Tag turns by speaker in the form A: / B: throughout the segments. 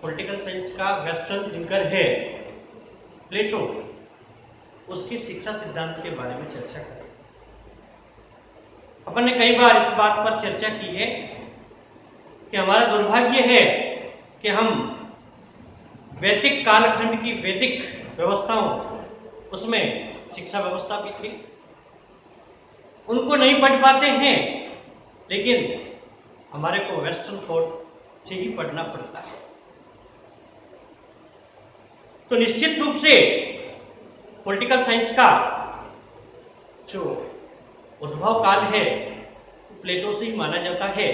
A: Political science का western thinker है प्लेटो, उसकी शिक्षा सिद्धांत के बारे में चर्चा करें। अपन ने कई बार इस बात पर चर्चा की है कि हमारा दुर्भाग्य है कि हम वैदिक कालखंड की वैदिक व्यवस्थाओं, उसमें शिक्षा व्यवस्था भी थी, उनको नहीं पढ़ पाते हैं, लेकिन हमारे को वेस्टर्न थॉट से ही पढ़ना पड़ता है। तो निश्चित रूप से पॉलिटिकल साइंस का जो उद्भव काल है प्लेटो से ही माना जाता है।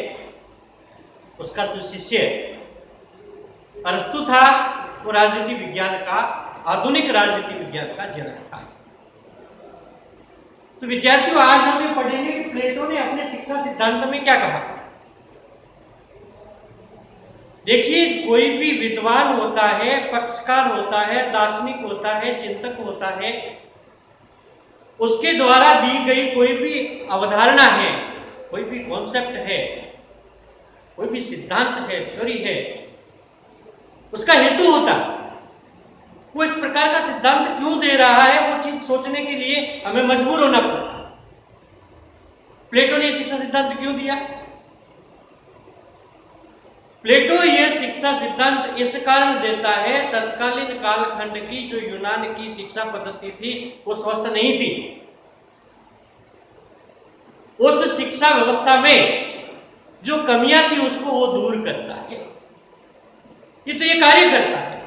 A: उसका जो शिष्य अरस्तु था वो राजनीति विज्ञान का, आधुनिक राजनीति विज्ञान का जनक था। तो विद्यार्थियों, आज हम ये पढ़ेंगे कि प्लेटो ने अपने शिक्षा सिद्धांत में क्या कहा। देखिए, कोई भी विद्वान होता है, पक्षकार होता है, दार्शनिक होता है, चिंतक होता है, उसके द्वारा दी गई कोई भी अवधारणा है, कोई भी कॉन्सेप्ट है, कोई भी सिद्धांत है, थ्योरी है, उसका हेतु होता है। वो इस प्रकार का सिद्धांत क्यों दे रहा है, वो चीज सोचने के लिए हमें मजबूर होना पड़ता। प्लेटो ने शिक्षा सिद्धांत क्यों दिया? प्लेटो यह शिक्षा सिद्धांत इस कारण देता है, तत्कालीन कालखंड की जो यूनान की शिक्षा पद्धति थी वो स्वस्थ नहीं थी। उस शिक्षा व्यवस्था में जो कमियां थी उसको वो दूर करता है। ये तो ये कार्य करता है,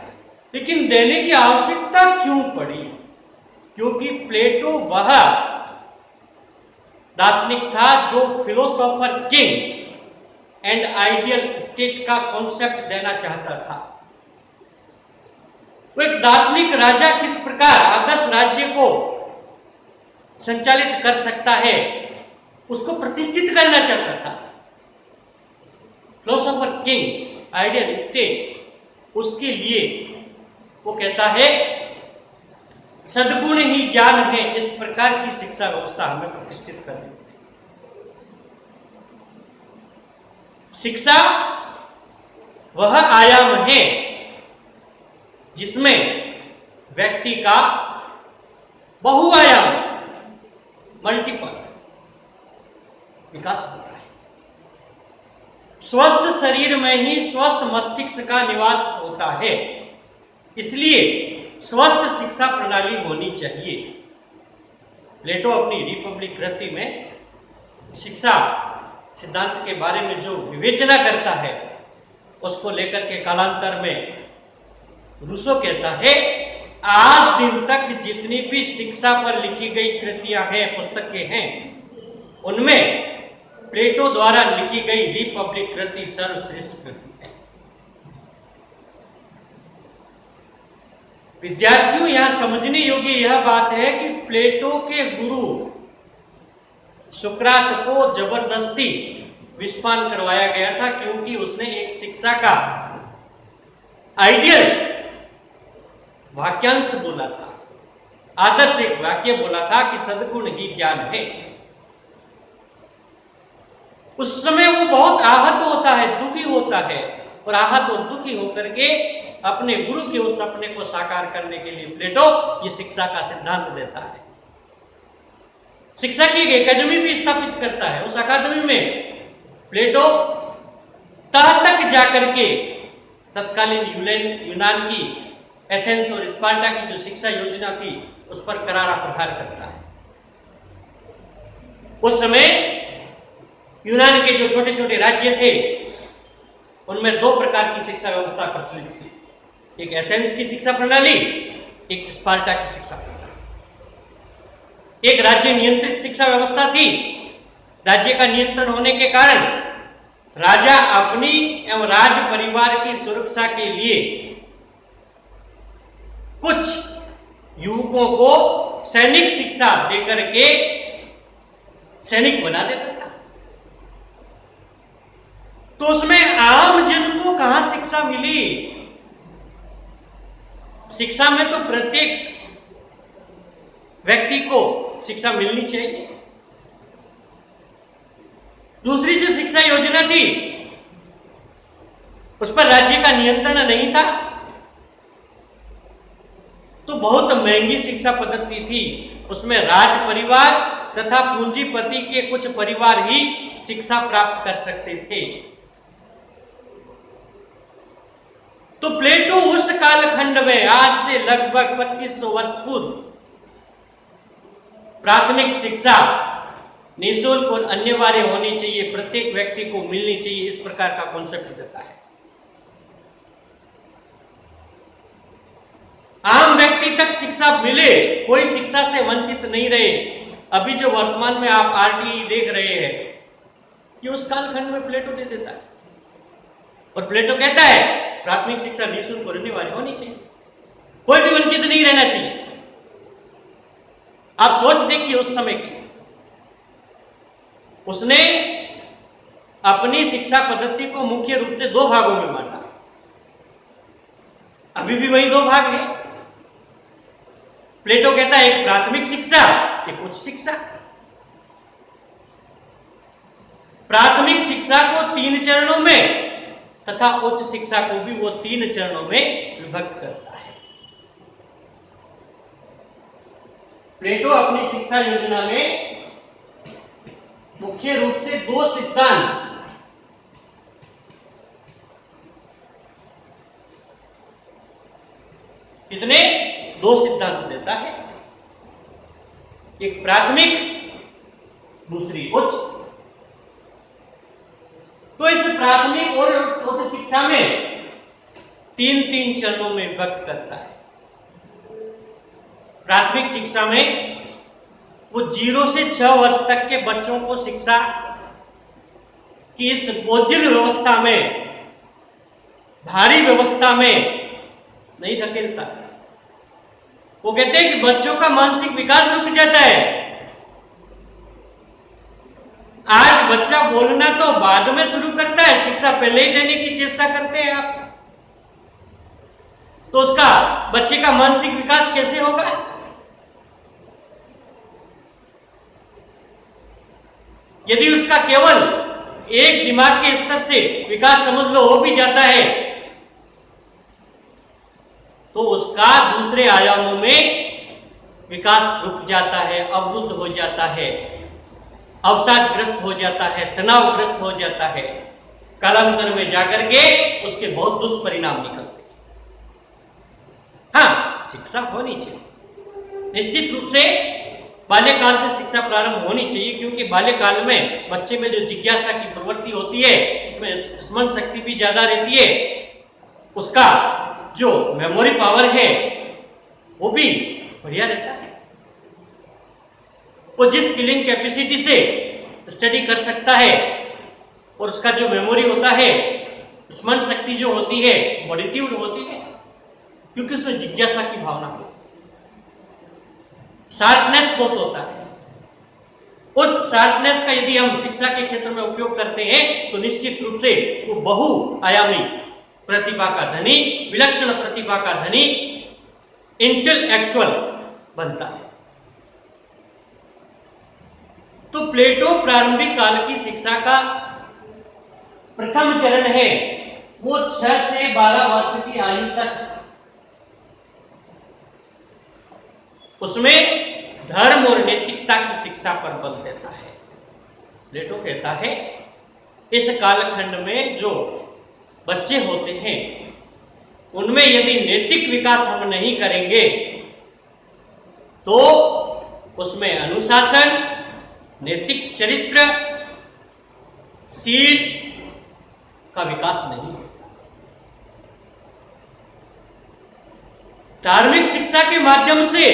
A: लेकिन देने की आवश्यकता क्यों पड़ी? क्योंकि प्लेटो वह दार्शनिक था जो philosopher king and ideal state का कॉन्सेप्ट देना चाहता था। वो एक दार्शनिक राजा किस प्रकार आदर्श राज्य को संचालित कर सकता है उसको प्रतिष्ठित करना चाहता था। फिलोसोफर किंग, आइडियल स्टेट, उसके लिए वो कहता है सद्गुण ही ज्ञान है। इस प्रकार की शिक्षा व्यवस्था हमें प्रतिष्ठित करनी। शिक्षा वह आयाम है जिसमें व्यक्ति का बहुआयाम, मल्टीपल विकास होता है। स्वस्थ शरीर में ही स्वस्थ मस्तिष्क का निवास होता है, इसलिए स्वस्थ शिक्षा प्रणाली होनी चाहिए। प्लेटो अपनी रिपब्लिक कृति में शिक्षा सिद्धांत के बारे में जो विवेचना करता है उसको लेकर के कालांतर में रूसो कहता है, आज दिन तक जितनी भी शिक्षा पर लिखी गई कृतियां हैं, पुस्तकें हैं, उनमें प्लेटो द्वारा लिखी गई रिपब्लिक कृति सर्वश्रेष्ठ कृति है। विद्यार्थियों, यहां समझने योग्य यह बात है कि प्लेटो के गुरु सुकरात को जबरदस्ती विषपान करवाया गया था, क्योंकि उसने एक शिक्षा का आइडियल वाक्यांश बोला था, आदर्श एक वाक्य बोला था कि सद्गुण ही ज्ञान है। उस समय वो बहुत आहत होता है, दुखी होता है, और आहत और दुखी होकर के अपने गुरु के उस सपने को साकार करने के लिए प्लेटो ये शिक्षा का सिद्धांत देता है। शिक्षा की एक एकेडमी भी स्थापित करता है। उस अकादमी में प्लेटो तह तक जाकर के तत्कालीन यूनान की, एथेंस और स्पार्टा की जो शिक्षा योजना थी उस पर करारा प्रहार करता है। उस समय यूनान के जो छोटे छोटे राज्य थे उनमें दो प्रकार की शिक्षा व्यवस्था प्रचलित थी, एक एथेंस की शिक्षा प्रणाली, एक स्पार्टा की शिक्षा प्रणाली। एक राज्य नियंत्रित शिक्षा व्यवस्था थी। राज्य का नियंत्रण होने के कारण राजा अपनी एवं राज परिवार की सुरक्षा के लिए कुछ युवकों को सैनिक शिक्षा देकर के सैनिक बना देता था। तो उसमें आम जन को कहां शिक्षा मिली? शिक्षा में तो प्रत्येक व्यक्ति को शिक्षा मिलनी चाहिए। दूसरी जो शिक्षा योजना थी उस पर राज्य का नियंत्रण नहीं था, तो बहुत महंगी शिक्षा पद्धति थी। उसमें राज परिवार तथा पूंजीपति के कुछ परिवार ही शिक्षा प्राप्त कर सकते थे। तो प्लेटो उस कालखंड में, आज से लगभग 2500 वर्ष पूर्व, प्राथमिक शिक्षा निःशुल्क और अनिवार्य होनी चाहिए, प्रत्येक व्यक्ति को मिलनी चाहिए, इस प्रकार का कॉन्सेप्ट देता है। आम व्यक्ति तक शिक्षा मिले, कोई शिक्षा से वंचित नहीं रहे। अभी जो वर्तमान में आप आरटीई देख रहे हैं, ये उस कालखंड में प्लेटो दे देता है। और प्लेटो कहता है प्राथमिक शिक्षा निःशुल्क और अनिवार्य होनी चाहिए, कोई भी वंचित नहीं रहना चाहिए। आप सोच देखिए उस समय की, उसने अपनी शिक्षा पद्धति को मुख्य रूप से 2 भागों में बांटा। अभी भी वही 2 भाग है। प्लेटो कहता है एक प्राथमिक शिक्षा, एक उच्च शिक्षा। प्राथमिक शिक्षा को 3 चरणों में तथा उच्च शिक्षा को भी वो 3 चरणों में विभक्त करता है। प्लेटो अपनी शिक्षा योजना में मुख्य रूप से 2 सिद्धांत, कितने 2 सिद्धांत देता है, एक प्राथमिक, दूसरी उच्च। तो इस प्राथमिक और उच्च शिक्षा में 3-3 चरणों में विभक्त करता है। प्राथमिक शिक्षा में वो 0 से 6 वर्ष तक के बच्चों को शिक्षा की इस बोझिल व्यवस्था में, भारी व्यवस्था में नहीं धकेलता। वो कहते हैं कि बच्चों का मानसिक विकास रुक जाता है। आज बच्चा बोलना तो बाद में शुरू करता है, शिक्षा पहले ही देने की चेष्टा करते हैं आप, तो उसका बच्चे का मानसिक विकास कैसे होगा? यदि उसका केवल एक दिमाग के स्तर से विकास समझ लो हो भी जाता है, तो उसका दूसरे आयामों में विकास रुक जाता है, अवरुद्ध हो जाता है, अवसादग्रस्त हो जाता है, तनावग्रस्त हो जाता है। कालांतर में जाकर के उसके बहुत दुष्परिणाम निकलते हैं। हाँ, शिक्षा होनी चाहिए, निश्चित रूप से बाल्यकाल से शिक्षा प्रारंभ होनी चाहिए, क्योंकि बाल्यकाल में बच्चे में जो जिज्ञासा की प्रवृत्ति होती है, उसमें स्मरण शक्ति भी ज्यादा रहती है, उसका जो मेमोरी पावर है वो भी बढ़िया रहता है। वो जिस किलिंग कैपेसिटी से स्टडी कर सकता है और उसका जो मेमोरी होता है, स्मरण शक्ति जो होती है, बड़ी तीव्र होती है, क्योंकि उसमें जिज्ञासा की भावना होती है, शार्पनेस बहुत होता है। उस शार्पनेस का यदि हम शिक्षा के क्षेत्र में उपयोग करते हैं तो निश्चित रूप से वो बहुआयामी प्रतिभा का धनी, विलक्षण प्रतिभा का धनी, इंटेलेक्चुअल बनता है। तो प्लेटो प्रारंभिक काल की शिक्षा का प्रथम चरण है, वो 6 से 12 वर्ष की आयु तक, उसमें धर्म और नैतिकता की शिक्षा पर बल देता है। प्लेटो कहता है इस कालखंड में जो बच्चे होते हैं उनमें यदि नैतिक विकास हम नहीं करेंगे तो उसमें अनुशासन, नैतिक चरित्र, शील का विकास नहीं होता। धार्मिक शिक्षा के माध्यम से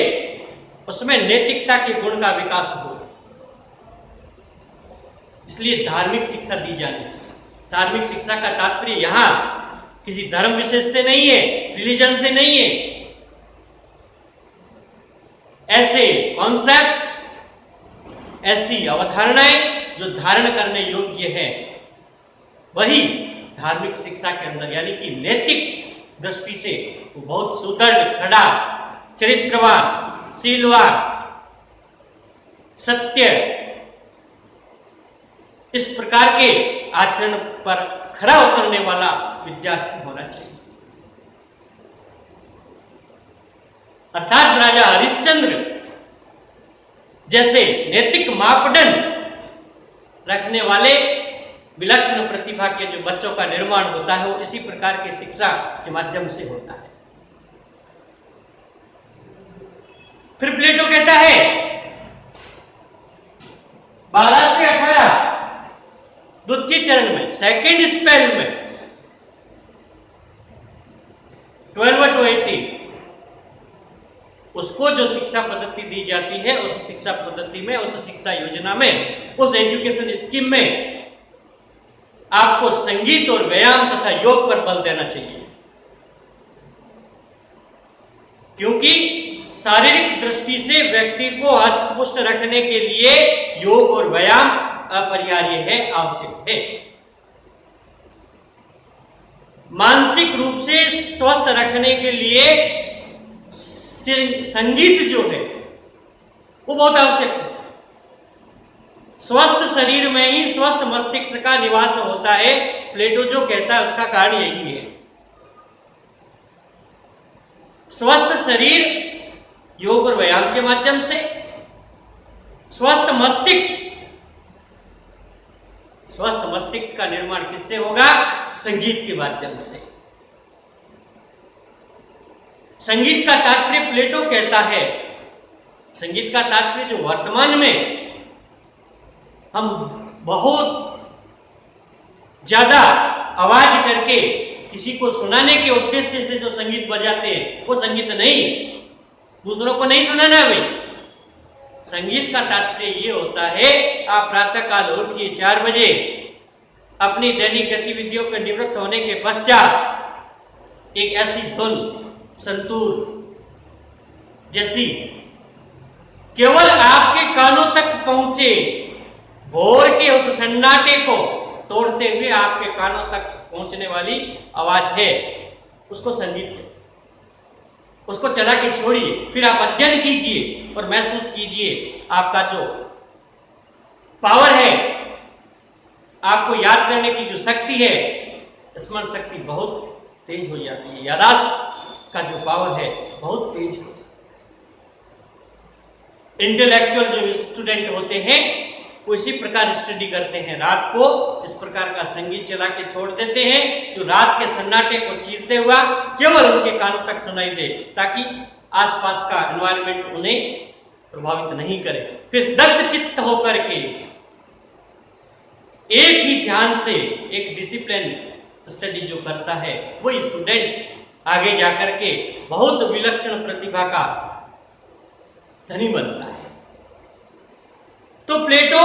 A: उसमें नैतिकता के गुण का विकास हो, इसलिए धार्मिक शिक्षा दी जानी चाहिए। धार्मिक शिक्षा का तात्पर्य यहां किसी धर्म विशेष से नहीं है, रिलीजन से नहीं है। ऐसे कॉन्सेप्ट, ऐसी अवधारणाएं जो धारण करने योग्य है, वही धार्मिक शिक्षा के अंदर, यानी कि नैतिक दृष्टि से वो बहुत सुदृढ़, खड़ा, चरित्रवान, शीलवान, सत्य, इस प्रकार के आचरण पर खरा उतरने वाला विद्यार्थी होना चाहिए। अर्थात राजा हरिश्चंद्र जैसे नैतिक मापदंड रखने वाले विलक्षण प्रतिभा के जो बच्चों का निर्माण होता है वो इसी प्रकार की शिक्षा के माध्यम से होता है। फिर प्लेटो कहता है 12 से 18 द्वितीय चरण में, सेकेंड स्पेल में 12 to 18 उसको जो शिक्षा पद्धति दी जाती है, उस शिक्षा पद्धति में, उस शिक्षा योजना में, उस एजुकेशन स्कीम में आपको संगीत और व्यायाम तथा योग पर बल देना चाहिए, क्योंकि शारीरिक दृष्टि से व्यक्ति को हष्टपुष्ट रखने के लिए योग और व्यायाम अपरिहार्य है, आवश्यक है। मानसिक रूप से स्वस्थ रखने के लिए संगीत जो है वो बहुत आवश्यक है। स्वस्थ शरीर में ही स्वस्थ मस्तिष्क का निवास होता है, प्लेटो जो कहता है उसका कारण यही है। स्वस्थ शरीर योग और व्यायाम के माध्यम से, स्वस्थ मस्तिष्क का निर्माण किससे होगा? संगीत के माध्यम से। संगीत का तात्पर्य प्लेटो कहता है, संगीत का तात्पर्य जो वर्तमान में हम बहुत ज्यादा आवाज करके किसी को सुनाने के उद्देश्य से जो संगीत बजाते हैं वो संगीत नहीं, दूसरों को नहीं सुनाना है भाई। संगीत का तात्पर्य ये होता है, आप प्रातः काल उठिए 4 बजे, अपनी दैनिक गतिविधियों पर निवृत्त होने के पश्चात एक ऐसी धुन, संतूर जैसी केवल आपके कानों तक पहुंचे, भोर के उस सन्नाटे को तोड़ते हुए आपके कानों तक पहुंचने वाली आवाज है, उसको संगीत है। उसको चला के छोड़िए, फिर आप अध्ययन कीजिए और महसूस कीजिए आपका जो पावर है, आपको याद करने की जो शक्ति है, स्मरण शक्ति बहुत तेज हो जाती है, याददाश्त का जो पावर है बहुत तेज हो जाता है। इंटेलेक्चुअल जो स्टूडेंट होते हैं वो इसी प्रकार स्टडी करते हैं, रात को इस प्रकार का संगीत चला के छोड़ देते हैं जो रात के सन्नाटे को चीरते हुआ केवल उनके कानों तक सुनाई दे, ताकि आसपास का एनवायरनमेंट उन्हें प्रभावित नहीं करे। फिर दत्त चित्त होकर के एक ही ध्यान से एक डिसिप्लिन स्टडी जो करता है वो स्टूडेंट आगे जाकर के बहुत विलक्षण प्रतिभा का धनी बनता है। तो प्लेटो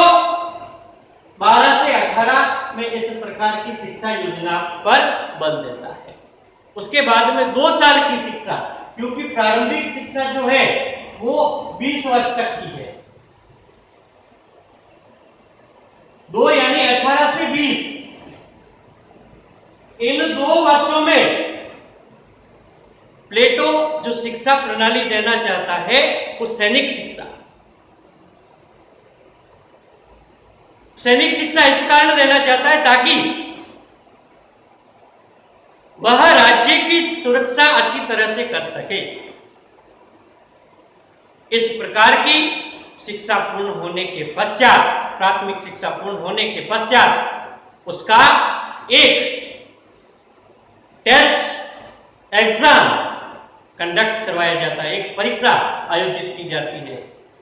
A: 12 से 18 में इस प्रकार की शिक्षा योजना पर बल देता है। उसके बाद में 2 साल की शिक्षा, क्योंकि प्रारंभिक शिक्षा जो है वो 20 वर्ष तक की है, 2 यानी 18 से 20, इन 2 वर्षों में प्लेटो जो शिक्षा प्रणाली देना चाहता है वो सैनिक शिक्षा इस कारण देना चाहता है ताकि वह राज्य की सुरक्षा अच्छी तरह से कर सके। इस प्रकार की शिक्षा पूर्ण होने के पश्चात, प्राथमिक शिक्षा पूर्ण होने के पश्चात उसका एक टेस्ट एग्जाम कंडक्ट करवाया जाता है, एक परीक्षा आयोजित की जाती है।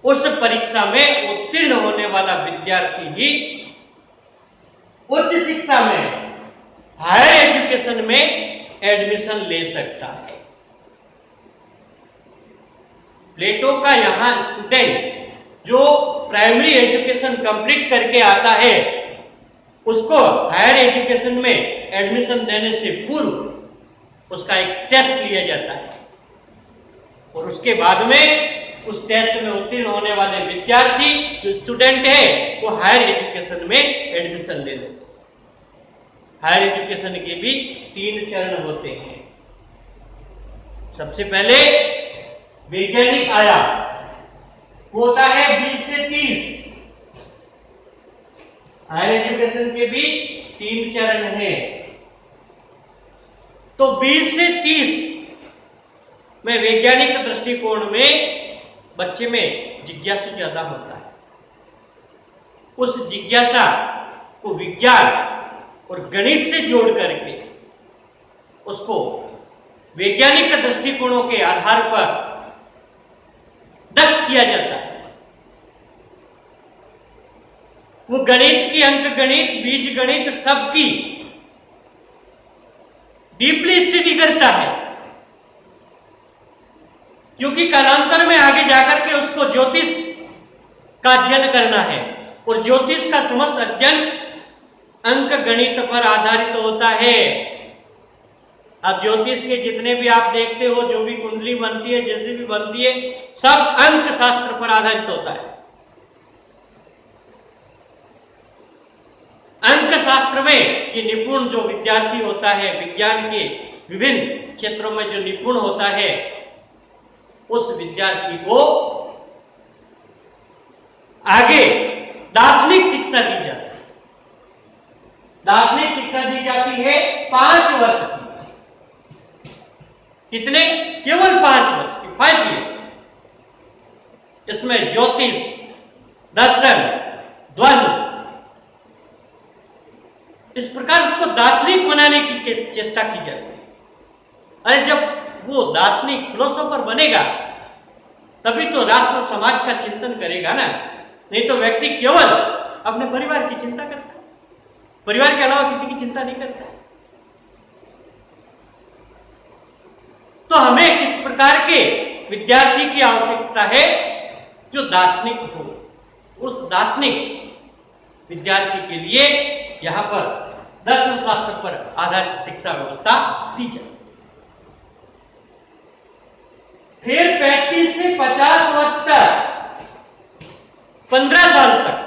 A: उस परीक्षा में उत्तीर्ण होने वाला विद्यार्थी ही उच्च शिक्षा में, हायर एजुकेशन में एडमिशन ले सकता है। प्लेटो का यहां स्टूडेंट जो प्राइमरी एजुकेशन कंप्लीट करके आता है उसको हायर एजुकेशन में एडमिशन देने से पूर्व उसका एक टेस्ट लिया जाता है और उसके बाद में उस टेस्ट में उत्तीर्ण होने वाले विद्यार्थी जो स्टूडेंट है वो हायर एजुकेशन में एडमिशन ले लेते हैं। हायर एजुकेशन के भी 3 चरण होते हैं। सबसे पहले वैज्ञानिक आया होता है 20 से 30। हायर एजुकेशन के भी 3 चरण हैं। तो 20 से 30 में वैज्ञानिक दृष्टिकोण में बच्चे में जिज्ञासु ज्यादा होता है। उस जिज्ञासा को विज्ञान और गणित से जोड़ करके उसको वैज्ञानिक दृष्टिकोणों के आधार पर दक्ष किया जाता है। वो गणित की, अंक गणित, बीज गणित सबकी डीपली स्टडी करता है, क्योंकि कालांतर में आगे जाकर के उसको ज्योतिष का अध्ययन करना है और ज्योतिष का समस्त अध्ययन अंक गणित पर आधारित होता है। अब ज्योतिष के जितने भी आप देखते हो, जो भी कुंडली बनती है, जैसे भी बनती है, सब अंक शास्त्र पर आधारित होता है। अंक शास्त्र में ये निपुण जो विद्यार्थी होता है, विज्ञान के विभिन्न क्षेत्रों में जो निपुण होता है, उस विद्यार्थी को आगे दार्शनिक शिक्षा दी जाती है। दार्शनिक शिक्षा दी जाती है 5 वर्ष की। कितने? केवल 5 वर्ष की, 5 ईयर। इसमें ज्योतिष, दर्शन, द्वंद्व, इस प्रकार उसको दार्शनिक बनाने की चेष्टा की जाती है। अरे जब वो दार्शनिक फिलोसोफर बनेगा तभी तो राष्ट्र और समाज का चिंतन करेगा ना, नहीं तो व्यक्ति केवल अपने परिवार की चिंता करता है, परिवार के अलावा किसी की चिंता नहीं करता। तो हमें किस प्रकार के विद्यार्थी की आवश्यकता है? जो दार्शनिक हो। उस दार्शनिक विद्यार्थी के लिए यहां पर दर्शन शास्त्र पर आधारित शिक्षा व्यवस्था दी जाए। फिर 35 से 50 वर्ष तक, 15 साल तक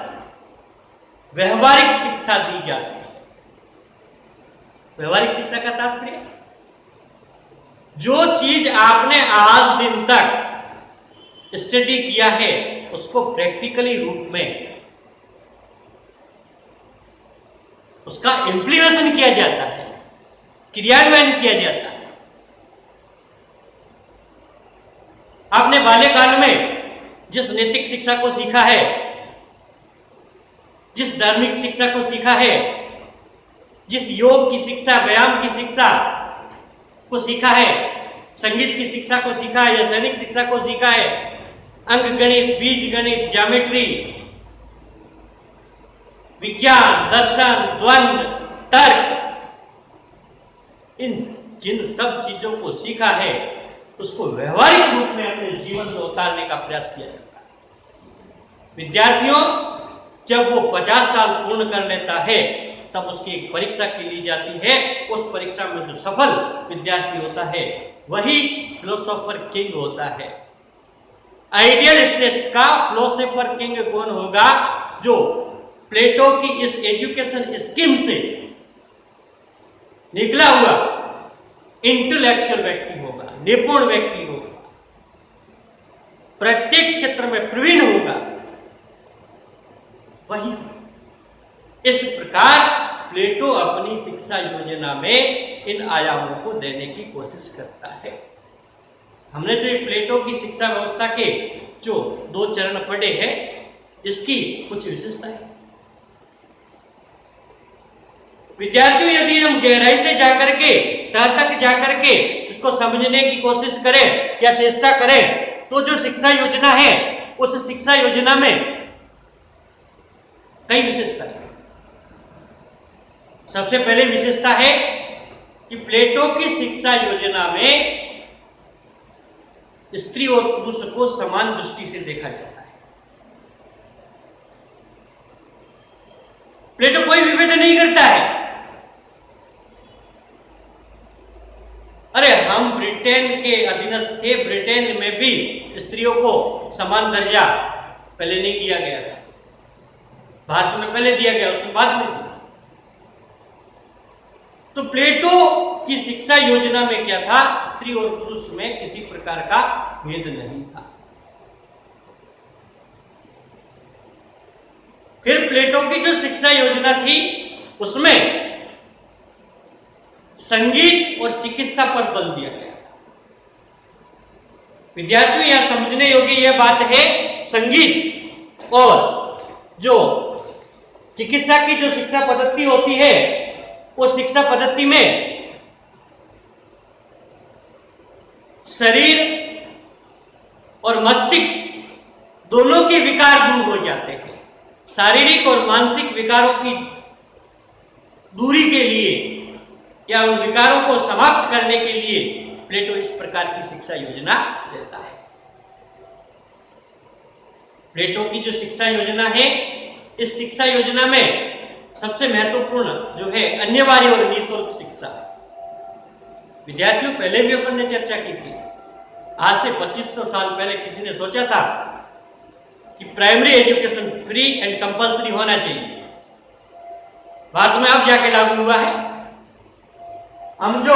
A: व्यवहारिक शिक्षा दी जाती है। व्यवहारिक शिक्षा का तात्पर्य, जो चीज आपने आज दिन तक स्टडी किया है उसको प्रैक्टिकली रूप में उसका इम्प्लीमेंटेशन किया जाता है, क्रियान्वयन किया जाता है। आपने बाल्यकाल में जिस नैतिक शिक्षा को सीखा है, जिस धार्मिक शिक्षा को सीखा है, जिस योग की शिक्षा, व्यायाम की शिक्षा को सीखा है, संगीत की शिक्षा को सीखा है, या सैनिक शिक्षा को सीखा है, अंक गणित, बीज गणित, ज्योमेट्री, विज्ञान, दर्शन, द्वंद्व, तर्क, इन जिन सब चीजों को सीखा है उसको व्यवहारिक रूप में अपने जीवन में उतारने का प्रयास किया जाता है। विद्यार्थियों, जब वो 50 साल पूर्ण कर लेता है तब उसकी एक परीक्षा की ली जाती है। उस परीक्षा में जो सफल विद्यार्थी होता है वही फिलोसोफर किंग होता है। आइडियल टेस्ट का फिलोसोफर किंग कौन होगा? जो प्लेटो की इस एजुकेशन स्कीम से निकला हुआ इंटेलेक्चुअल व्यक्ति होगा, निपुण व्यक्ति होगा, प्रत्येक क्षेत्र में प्रवीण होगा, वही। इस प्रकार प्लेटो अपनी शिक्षा योजना में इन आयामों को देने की कोशिश करता है। हमने जो प्लेटो की शिक्षा व्यवस्था के जो 2 चरण पढ़े हैं, इसकी कुछ विशेषताएं। विद्यार्थियों, यदि हम गहराई से जाकर के, तह तक जाकर के इसको समझने की कोशिश करें या चेष्टा करें, तो जो शिक्षा योजना है उस शिक्षा योजना में कई विशेषताएं। सबसे पहले विशेषता है कि प्लेटो की शिक्षा योजना में स्त्री और पुरुष को समान दृष्टि से देखा जाता है। प्लेटो कोई विभेद नहीं करता है। अरे हम ब्रिटेन के अधीनस्थ थे, ब्रिटेन में भी स्त्रियों को समान दर्जा पहले नहीं दिया गया था। भारत में पहले दिया गया, उसके बाद में दिया। तो प्लेटो की शिक्षा योजना में क्या था? स्त्री और पुरुष में किसी प्रकार का भेद नहीं था। फिर प्लेटो की जो शिक्षा योजना थी उसमें संगीत और चिकित्सा पर बल दिया गया। विद्यार्थियों, यहां समझने योग्य यह बात है, संगीत और जो चिकित्सा की जो शिक्षा पद्धति होती है, उस शिक्षा पद्धति में शरीर और मस्तिष्क दोनों के विकार दूर हो जाते हैं। शारीरिक और मानसिक विकारों की दूरी के लिए या उन विकारों को समाप्त करने के लिए प्लेटो इस प्रकार की शिक्षा योजना देता है। प्लेटो की जो शिक्षा योजना है, इस शिक्षा योजना में सबसे महत्वपूर्ण जो है अनिवार्य और निःशुल्क शिक्षा। विद्यार्थियों, पहले भी अपन ने चर्चा की थी, आज से 2500 साल पहले किसी ने सोचा था कि primary education free and compulsory होना चाहिए। भारत में अब जाके लागू हुआ है। हम जो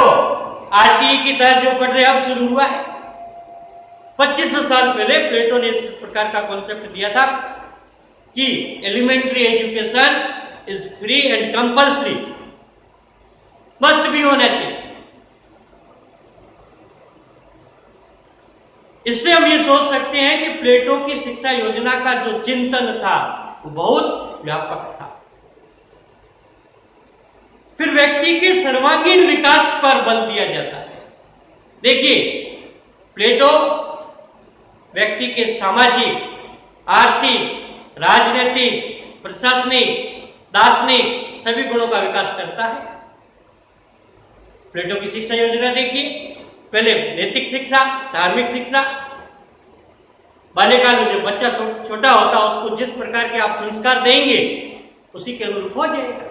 A: आरटीई की तरह जो पढ़ रहे हैं, अब शुरू हुआ है। 2500 साल पहले प्लेटो ने इस प्रकार का कॉन्सेप्ट दिया था कि elementary education is free and compulsory, must भी होना चाहिए। इससे हम ये सोच सकते हैं कि प्लेटो की शिक्षा योजना का जो चिंतन था वो बहुत व्यापक था। फिर व्यक्ति के सर्वांगीण विकास पर बल दिया जाता है। देखिए, प्लेटो व्यक्ति के सामाजिक, आर्थिक, राजनीतिक, प्रशासनिक, दार्शनिक सभी गुणों का विकास करता है। प्लेटो की शिक्षा योजना देखिए, पहले नैतिक शिक्षा, धार्मिक शिक्षा। बाल्यकाल में जब बच्चा छोटा होता है, उसको जिस प्रकार के आप संस्कार देंगे उसी के अनुरूप हो जाएगा।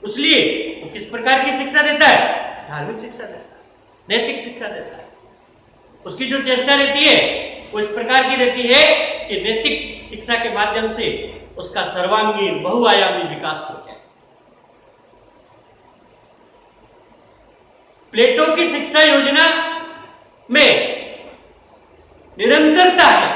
A: इसलिए वो किस प्रकार की शिक्षा देता है? धार्मिक शिक्षा देता है, नैतिक शिक्षा देता है। उसकी जो चेष्टा रहती है वो इस प्रकार की रहती है कि नैतिक शिक्षा के माध्यम से उसका सर्वांगीण बहुआयामी विकास हो जाए। प्लेटो की शिक्षा योजना में निरंतरता है।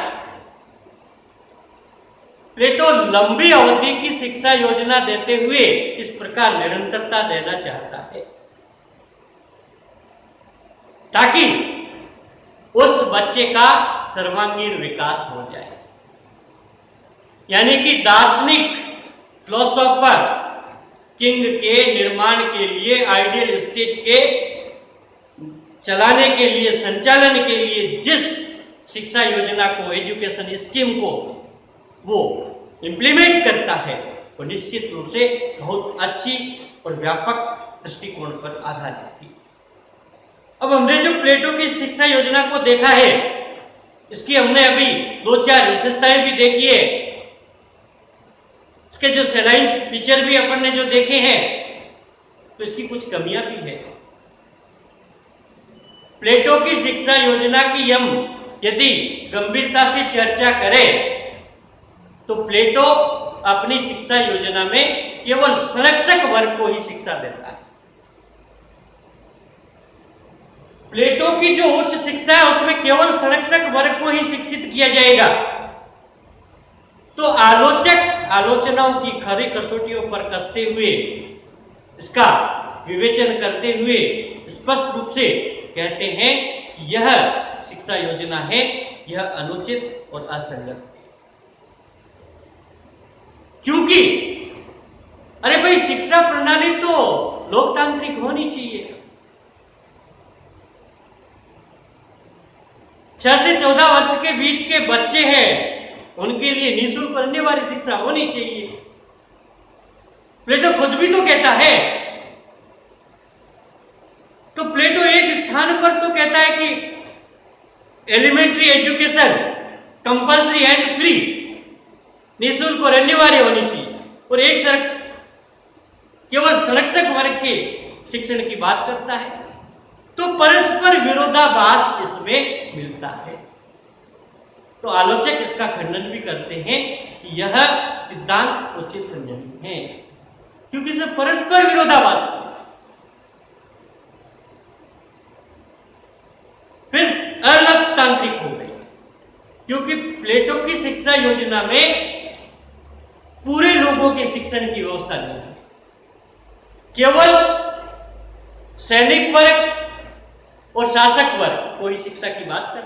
A: प्लेटो लंबी अवधि की शिक्षा योजना देते हुए इस प्रकार निरंतरता देना चाहता है ताकि उस बच्चे का सर्वांगीण विकास हो जाए। यानी कि दार्शनिक, फिलोसोफर किंग के निर्माण के लिए, आइडियल स्टेट के चलाने के लिए, संचालन के लिए जिस शिक्षा योजना को, एजुकेशन स्कीम को वो इंप्लीमेंट करता है, वो निश्चित रूप से बहुत अच्छी और व्यापक दृष्टिकोण पर आधारित थी। अब हमने जो प्लेटो की शिक्षा योजना को देखा है, इसकी हमने अभी 2-4 विशेषताएं भी देखी है। इसके जो सैलाइन फीचर भी अपन ने जो देखे हैं, तो इसकी कुछ कमियां भी है। प्लेटो की शिक्षा योजना की हम यदि गंभीरता से चर्चा करें तो प्लेटो अपनी शिक्षा योजना में केवल संरक्षक वर्ग को ही शिक्षा देता है। प्लेटो की जो उच्च शिक्षा है उसमें केवल संरक्षक वर्ग को ही शिक्षित किया जाएगा। तो आलोचक आलोचनाओं की खरी कसौटियों पर कसते हुए, इसका विवेचन करते हुए स्पष्ट रूप से कहते हैं कि यह शिक्षा योजना है, यह अनुचित और असंगत है। क्योंकि अरे भाई, शिक्षा प्रणाली तो लोकतांत्रिक होनी चाहिए। 6 से 14 वर्ष के बीच के बच्चे हैं, उनके लिए निःशुल्क रहने वाली शिक्षा होनी चाहिए। प्लेटो खुद भी तो कहता है। तो प्लेटो एक स्थान पर तो कहता है कि elementary education compulsory and free, निःशुल्क और अनिवार्य होनी चाहिए, और एक केवल संरक्षक वर्ग के शिक्षण की बात करता है। तो परस्पर विरोधाभास इसमें मिलता है। तो आलोचक इसका खंडन भी करते हैं कि यह सिद्धांत उचित नहीं है, क्योंकि इसे परस्पर विरोधाभास है। फिर अलोकतांत्रिक हो गई, क्योंकि प्लेटो की शिक्षा योजना में पूरे लोगों के शिक्षण की व्यवस्था नहीं है। केवल सैनिक वर्ग और शासक वर्ग को ही शिक्षा की बात करते हैं।